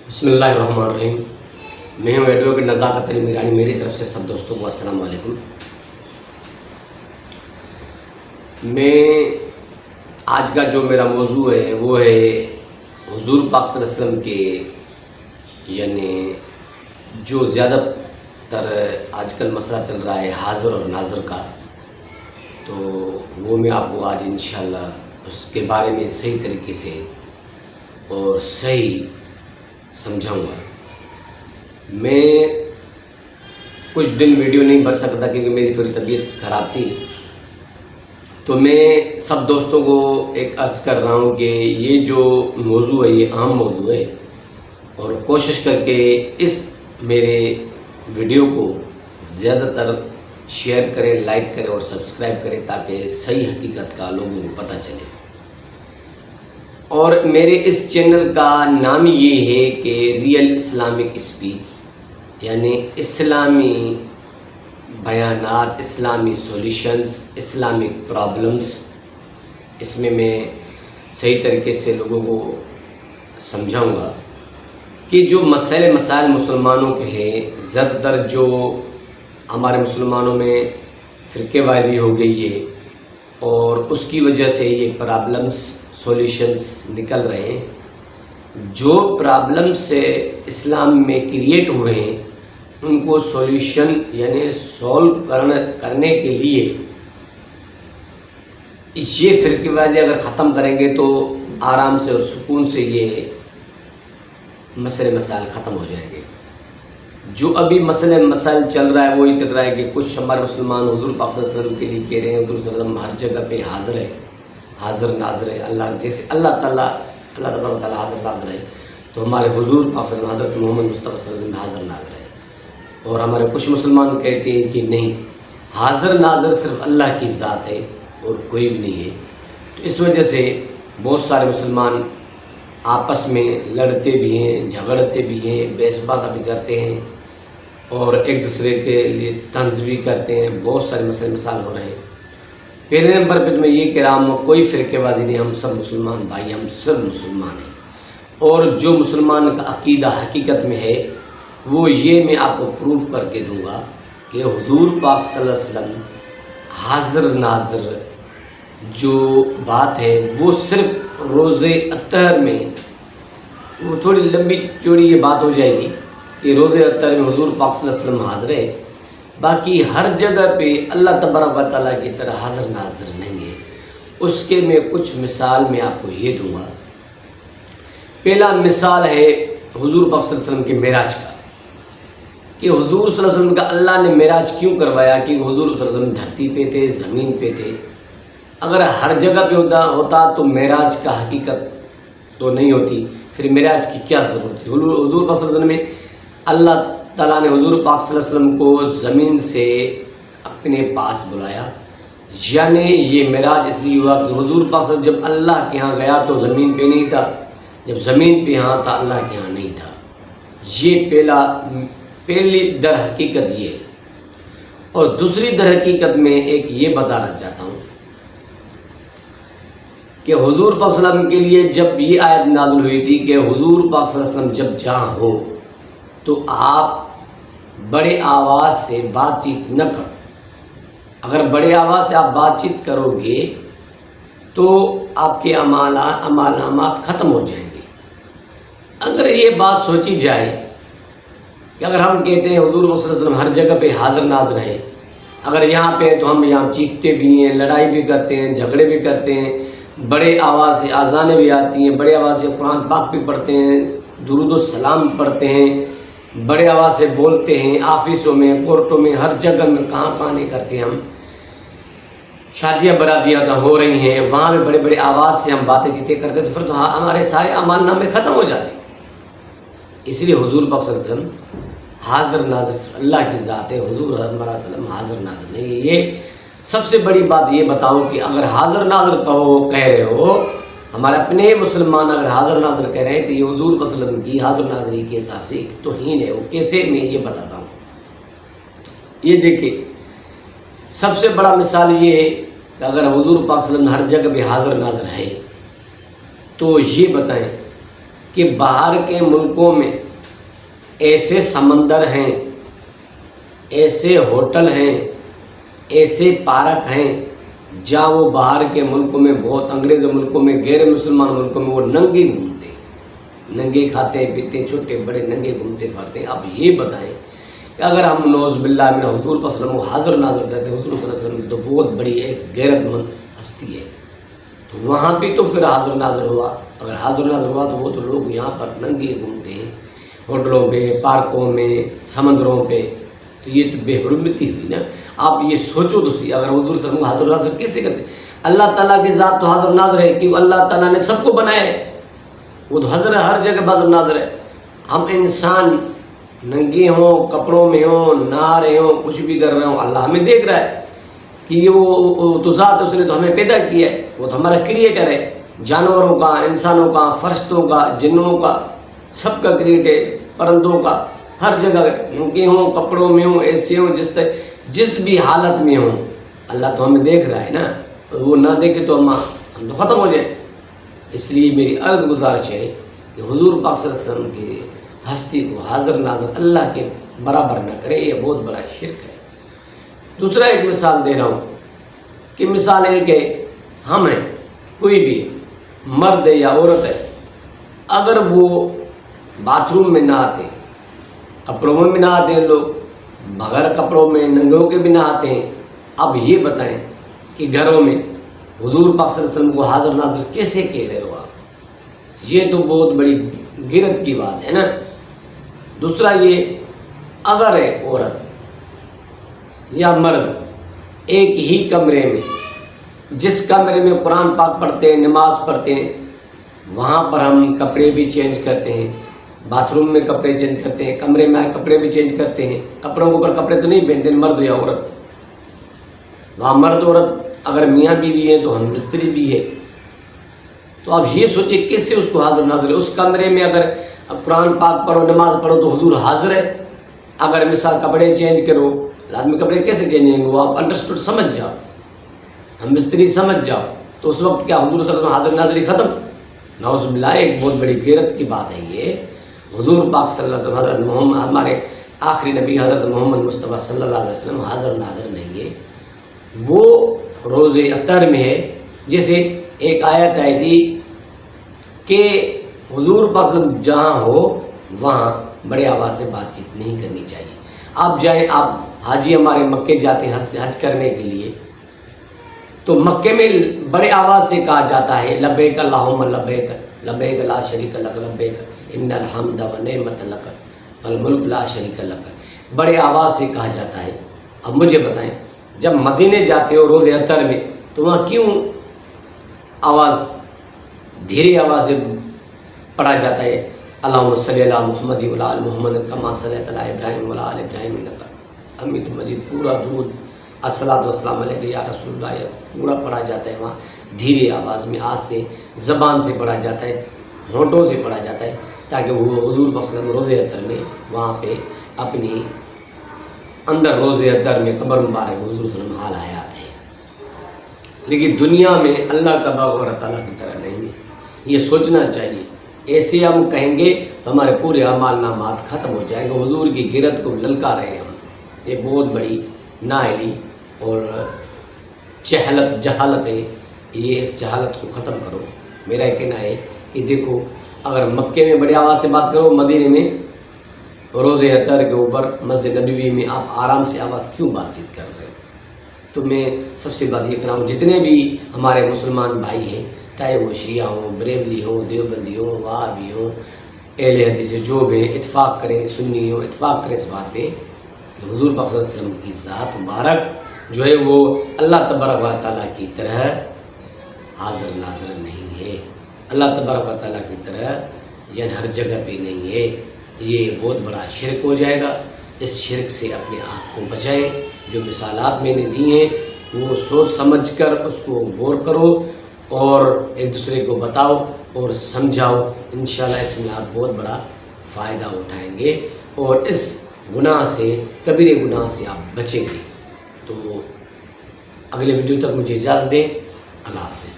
بسم اللہ الرحمن الرحیم۔ میں ہوں ایڈوکیٹ نزاکت علی میرانی۔ میری طرف سے سب دوستوں کو السلام علیکم۔ میں آج کا جو میرا موضوع ہے وہ ہے حضور پاک صلی اللہ علیہ وسلم کے یعنی جو زیادہ تر آج کل مسئلہ چل رہا ہے حاضر اور ناظر کا، تو وہ میں آپ کو آج انشاءاللہ اس کے بارے میں صحیح طریقے سے اور صحیح سمجھاؤں گا۔ میں کچھ دن ویڈیو نہیں بن سکتا کیونکہ میری تھوڑی طبیعت خراب تھی، تو میں سب دوستوں کو ایک عرض کر رہا ہوں کہ یہ جو موضوع ہے یہ اہم موضوع ہے، اور کوشش کر کے اس میرے ویڈیو کو زیادہ تر شیئر کریں، لائک کریں اور سبسکرائب کریں تاکہ صحیح حقیقت کا لوگوں کو پتہ چلے۔ اور میرے اس چینل کا نام یہ ہے کہ ریئل اسلامک اسپیچ، یعنی اسلامی بیانات، اسلامی سولوشنز، اسلامک پرابلمز۔ اس میں صحیح طریقے سے لوگوں کو سمجھاؤں گا کہ جو مسائل مسلمانوں کے ہیں، زیادہ تر جو ہمارے مسلمانوں میں فرقے واری ہو گئی ہے اور اس کی وجہ سے یہ پرابلمز سولوشنز نکل رہے ہیں۔ جو پرابلمز سے اسلام میں کریٹ ہوئے ہیں ان کو سولوشن یعنی سولو کرنے کے لیے یہ فرقے واری اگر ختم کریں گے تو آرام سے اور سکون سے یہ مسائل ختم ہو جائیں گے۔ جو ابھی مسائل چل رہا ہے وہی چل رہا ہے کہ کچھ ہمارے مسلمان حضور پاک صلی اللہ علیہ وسلم کے لیے کہہ رہے ہیں حضور صلی اللہ علیہ وسلم ہر جگہ پہ حاضر ہے، حاضر ناظر ہے۔ اللہ جیسے اللہ تبارک و تعالیٰ حاضر ناظر ہے، تو ہمارے حضور پاک صلی اللہ علیہ وسلم حضرت محمد مصطفیٰ صلی اللہ علیہ وسلم حاضر ناظر ہے۔ اور ہمارے کچھ مسلمان کہتے ہیں کہ نہیں، حاضر ناظر صرف اللہ کی ذات ہے اور کوئی بھی نہیں ہے۔ تو اس وجہ سے بہت سارے مسلمان آپس میں لڑتے بھی ہیں، جھگڑتے بھی ہیں، بحث بازی بھی کرتے ہیں اور ایک دوسرے کے لیے طنز بھی کرتے ہیں۔ بہت سارے مسائل ہو رہے ہیں۔ پہلے نمبر پہ تو میں یہ کہہ رہا ہوں کوئی فرقے واری نہیں، ہم سب مسلمان بھائی، ہم سب مسلمان ہیں۔ اور جو مسلمان کا عقیدہ حقیقت میں ہے وہ یہ میں آپ کو پروف کر کے دوں گا کہ حضور پاک صلی اللہ علیہ وسلم حاضر ناظر جو بات ہے وہ صرف روز اطہر میں، وہ تھوڑی لمبی چوڑی یہ بات ہو جائے گی کہ روز اطہر میں حضور پاک صلی اللہ علیہ وسلم حاضر ہے، باقی ہر جگہ پہ اللہ تبارک و تعالیٰ کی طرح حاضر ناظر نہیں ہے۔ اس کے میں کچھ مثال میں آپ کو یہ دوں گا۔ پہلا مثال ہے حضور پاک صلی اللہ علیہ وسلم کے معراج کا، کہ حضور صلی اللہ علیہ وسلم کا اللہ نے معراج کیوں کروایا؟ کہ حضور صلی اللہ علیہ وسلم دھرتی پہ تھے، زمین پہ تھے۔ اگر ہر جگہ پہ ہوتا تو معراج کا حقیقت تو نہیں ہوتی، پھر معراج کی کیا ضرورت تھی؟ حضور پاک صلی اللہ علیہ وسلم میں اللہ تعالیٰ نے حضور پاک صلی اللہ علیہ وسلم کو زمین سے اپنے پاس بلایا، یعنی یہ معراج اس لیے ہوا کہ حضور پاک صلی اللہ علیہ وسلم جب اللہ کے ہاں گیا تو زمین پہ نہیں تھا، جب زمین پہ ہاں تھا اللہ کے ہاں نہیں تھا۔ یہ پہلی در حقیقت یہ ہے۔ اور دوسری در حقیقت میں ایک یہ بتانا چاہتا ہوں کہ حضور پاک صلی اللہ علیہ وسلم کے لیے جب یہ آیت نازل ہوئی تھی کہ حضور پاک صلی اللہ علیہ وسلم جب جہاں ہو تو آپ بڑے آواز سے بات چیت نہ کرو۔ اگر بڑے آواز سے آپ بات چیت کرو گے تو آپ کے اعمال ختم ہو جائیں گے۔ اگر یہ بات سوچی جائے کہ اگر ہم کہتے ہیں حضور صلی اللہ علیہ وسلم ہر جگہ پہ حاضر ناظر ہے، اگر یہاں پہ تو ہم یہاں چیختے بھی ہیں، لڑائی بھی کرتے ہیں، جھگڑے بھی کرتے ہیں، بڑے آواز سے اذانیں بھی آتی ہیں، بڑے آواز سے قرآن پاک بھی پڑھتے ہیں، درود و سلام پڑھتے ہیں، بڑے آواز سے بولتے ہیں، آفسوں میں، کورٹوں میں، ہر جگہ میں، کہاں نہیں کرتے ہیں ہم، شادیاں برادیاں ہو رہی ہیں وہاں بھی بڑے بڑے آواز سے ہم باتیں چیتیں کرتے، تو پھر تو ہمارے سارے اعمال نامے ختم ہو جاتے ہیں۔ اس لیے حضور پاک صلی اللہ علیہ وسلم حاضر ناظر صرف اللہ کی ذات ہے، حضور صلی اللہ علیہ وسلم حاضر ناظر نہیں ہے۔ یہ سب سے بڑی بات یہ بتاؤں کہ اگر حاضر ناظر کہہ رہے ہو، ہمارے اپنے مسلمان اگر حاضر ناظر کہہ رہے ہیں تو یہ حضور صلی اللہ علیہ وسلم کی حاضر ناظری کے حساب سے ایک توہین ہے۔ وہ کیسے میں یہ بتاتا ہوں۔ یہ دیکھیں، سب سے بڑا مثال یہ ہے کہ اگر حضور پاک صلی اللہ علیہ وسلم ہر جگہ پہ حاضر ناظر ہے تو یہ بتائیں کہ باہر کے ملکوں میں ایسے سمندر ہیں، ایسے ہوٹل ہیں، ایسے پارک ہیں جہاں وہ باہر کے ملکوں میں، بہت انگریز ملکوں میں، غیر مسلمان ملکوں میں وہ ننگے گھومتے ہیں، ننگے کھاتے پیتے، چھوٹے بڑے ننگے گھومتے پھرتے ہیں۔ اب یہ بتائیں کہ اگر ہم نعوذ باللہ من حضور صلی اللہ علیہ وسلم کو حاضر ناظر کہتے ہیں، حضور صلی اللہ علیہ وسلم تو بہت بڑی ایک غیرت مند ہستی ہے، تو وہاں بھی تو پھر حاضر ناظر ہوا۔ اگر حاضر ناظر ہوا تو وہ تو لوگ یہاں پر ننگے گھومتے ہیں ہوٹلوں پہ، پارکوں میں، سمندروں پہ، تو یہ تو بے حرمتی ہوئی نا۔ آپ یہ سوچو تو صحیح، اگر حضور صلی اللہ علیہ وسلم کو حاضر ناظر کیسے کرتے؟ اللہ تعالیٰ کی ذات تو حاضر ناظر ہے، کیوں؟ اللہ تعالیٰ نے سب کو بنایا ہے، وہ تو حاضر ہے، ہر جگہ حاضر ناظر ہے۔ ہم انسان ننگے ہوں، کپڑوں میں ہوں، نہا رہے ہوں، کچھ بھی کر رہے ہوں، اللہ ہمیں دیکھ رہا ہے کہ یہ وہ تو ذات، اس نے تو ہمیں پیدا کیا ہے، وہ تو ہمارا کریٹر ہے، جانوروں کا، انسانوں کا، فرشتوں کا، جنوں کا، سب کا کریٹ ہے، پرندوں کا، ہر جگہ ننگے ہوں، کپڑوں میں ہوں، ایسے ہوں، جس بھی حالت میں ہوں، اللہ تو ہمیں دیکھ رہا ہے نا۔ وہ نہ دیکھے تو ہم تو ختم ہو جائے۔ اس لیے میری عرض گزارش ہے کہ حضور پاک صلی اللہ علیہ وسلم کی ہستی کو حاضر ناظر اللہ کے برابر نہ کرے، یہ بہت بڑا شرک ہے۔ دوسرا ایک مثال دے رہا ہوں کہ مثال ایک ہے، ہم ہیں، کوئی بھی مرد ہے یا عورت ہے، اگر وہ باتھ روم میں نہ آتے، کپڑوں میں بھی نہ آتے ہیں، لوگ بغیر کپڑوں میں ننگوں کے بھی نہ آتے ہیں، اب یہ بتائیں کہ گھروں میں حضور پاک صلی اللہ علیہ وسلم کو حاضر ناظر کیسے کہہ رہے ہو آپ؟ یہ تو بہت بڑی غیرت کی بات ہے نا۔ دوسرا یہ، اگر ہے عورت یا مرد ایک ہی کمرے میں، جس کمرے میں قرآن پاک پڑھتے ہیں، نماز پڑھتے ہیں، وہاں پر ہم کپڑے بھی چینج کرتے ہیں، باتھ روم میں کپڑے چینج کرتے ہیں، کمرے میں کپڑے بھی چینج کرتے ہیں، کپڑوں کے اوپر کپڑے تو نہیں پہنتے مرد یا عورت، وہاں مرد عورت اگر میاں بیوی ہیں تو ہم مستری بھی ہے، تو اب یہ سوچے کیسے اس کو حاضر ناظر ہے؟ اس کمرے میں اگر قرآن پاک پڑھو، نماز پڑھو تو حضور حاضر ہے، اگر مثال کپڑے چینج کرو، لازمی کپڑے کیسے چینج ہوں گے؟ وہ آپ انڈرسٹوڈ سمجھ جاؤ، ہم مستری سمجھ جاؤ، تو اس وقت کیا حضور صلی اللہ علیہ وسلم حاضر ناظری ختم؟ نعوذ باللہ، ایک بہت بڑی غیرت کی بات ہے یہ۔ حضور پاک صلی اللہ علیہ وسلم، حضرت محمد، ہمارے آخری نبی حضرت محمد مصطفیٰ صلی اللہ علیہ وسلم حاضر ناظر نہیں ہے، وہ روز اطہر میں ہے۔ جیسے ایک آیت آئی تھی کہ حضور پاک صلی اللہ علیہ وسلم جہاں ہو وہاں بڑے آواز سے بات چیت نہیں کرنی چاہیے۔ آپ جائیں، آپ حاجی ہمارے مکے جاتے ہیں حج کرنے کے لیے، تو مکے میں بڑے آواز سے کہا جاتا ہے لبیک اللہم لبیک، لبیک لا شریک لک لبیک ان الحمد ونعمت لک والملک لا شریک لک، بڑے آواز سے کہا جاتا ہے۔ اب مجھے بتائیں، جب مدینے جاتے ہو روز اطہر میں، تو وہاں کیوں آواز دھیرے آواز سے پڑھا جاتا ہے؟ اللہم صلی علی محمد وعلی آل محمد کما صلیت علی ابراہیم وعلی آل ابراہیم انک حمید مجید، پورا درود الصلاۃ والسلام علیک یا رسول اللہ، یہ پورا پڑھا جاتا ہے وہاں دھیرے آواز میں، آہستہ زبان سے پڑھا جاتا ہے، ہونٹوں سے پڑھا جاتا ہے، تاکہ وہ حضور صلی اللہ علیہ وسلم روز اطہر میں وہاں پہ اپنی اندر روز اطہر میں قبر مبارک حضور صلی اللہ علیہ وسلم حال حیات ہے۔ لیکن دنیا میں اللہ تبارک و تعالیٰ کی طرح نہیں ہے، یہ سوچنا چاہیے۔ ایسے ہم کہیں گے تو ہمارے پورے اعمال نامات ختم ہو جائیں گے۔ حضور کی غیرت کو للکا رہے ہیں ہم، یہ بہت بڑی نااہلی اور جہالت ہے، یہ اس جہالت کو ختم کرو۔ میرا یہ کہنا ہے کہ دیکھو، اگر مکے میں بڑی آواز سے بات کرو، مدینے میں روز اطہر کے اوپر مسجد نبوی میں آپ آرام سے آواز کیوں بات چیت کر رہے ہو؟ تو میں سب سے بات یہ کر رہا ہوں، جتنے بھی ہمارے مسلمان بھائی ہیں، چاہے وہ شیعہ ہوں، بریلوی ہوں، دیوبندی ہوں، وہابی ہوں، اہل حدیث جو بھی، اتفاق کریں، سنی ہوں، اتفاق کریں اس بات پہ کہ حضور پاک صلی اللہ علیہ وسلم کی ذات مبارک جو ہے وہ اللہ تبارک و تعالیٰ کی طرح حاضر ناظر نہیں ہے، اللہ تبارک و تعالیٰ کی طرح یعنی ہر جگہ پہ نہیں ہے۔ یہ بہت بڑا شرک ہو جائے گا۔ اس شرک سے اپنے آپ کو بچائیں۔ جو مثالات میں نے دی ہیں وہ سوچ سمجھ کر اس کو غور کرو اور ایک دوسرے کو بتاؤ اور سمجھاؤ، انشاءاللہ اس میں آپ بہت بڑا فائدہ اٹھائیں گے اور اس گناہ سے، کبیرے گناہ سے آپ بچیں گے۔ تو اگلے ویڈیو تک مجھے اجازت دیں۔ اللہ حافظ۔